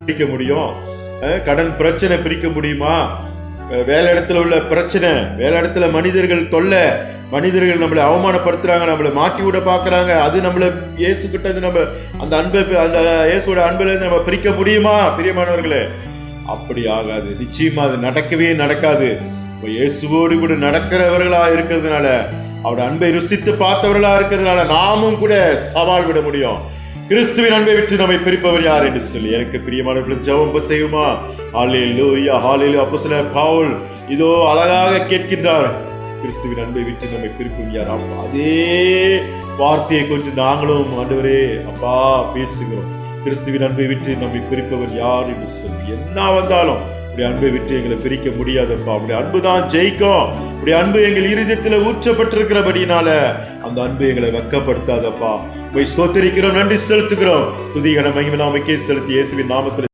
பிரிக்க முடியும்? கடன் பிரச்சனை பிரிக்க முடியுமா? வேலை இடத்துல உள்ள பிரச்சனை, வேலை இடத்துல மனிதர்கள் தொல்லை, மனிதர்கள் நம்மளை அவமானப்படுத்துறாங்க, நம்மளை மாட்டி விட பாக்குறாங்க, அது நம்மளை இயேசு கிட்ட இருந்து நம்ம அந்த அன்பை, அந்த இயேசுவோட அன்புல இருந்து நம்ம பிரிக்க முடியுமா? பிரியமானவர்களே, அப்படி ஆகாது. நிச்சயமா அது நடக்கவே நடக்காது. இயேசுவோடு கூட நடக்கிறவர்களா இருக்கிறதுனால, அவருடைய அன்பை ருசித்து பார்த்தவர்களா இருக்கிறதுனால நாமும் கூட சவால் விட முடியும். கிறிஸ்துவின் அன்பை விட்டு நம்மை பிரிப்பவர் யார் என்று சொல்லி எனக்கு பிரியமானவர்கள் ஜெபம் செய்யுமா? ஹல்லேலூயா, ஹல்லேலூயா. அப்போஸ்தலர் பவுல் இதோ அழகாக கேட்கின்றார், கிறிஸ்துவின் அன்பை விட்டு நம்மை பிரிப்பவர் யார்? அதே வார்த்தையை கொண்டு நாங்களும் ஆண்டவரே அப்பா பேசுகிறோம். கிறிஸ்துவின் அன்பை விட்டு நம்மை பிரிப்பவர் யார் என்று சொல்லி, என்ன வந்தாலும் உடைய அன்பை விட்டு எங்களை பிரிக்க முடியாதப்பா. உடைய அன்பு தான் ஜெயிக்கும். உடைய அன்பு எங்கள் இருதயத்தில் ஊற்றப்பட்டிருக்கிறபடினால அந்த அன்பு எங்களை வெட்கப்படுத்தாதப்பா. போய் ஸ்தோத்திரிக்கிறோம், நன்றி செலுத்துகிறோம். துதி கன மகிமை நாமக்கே செலுத்தி இயேசுவின் நாமத்தில்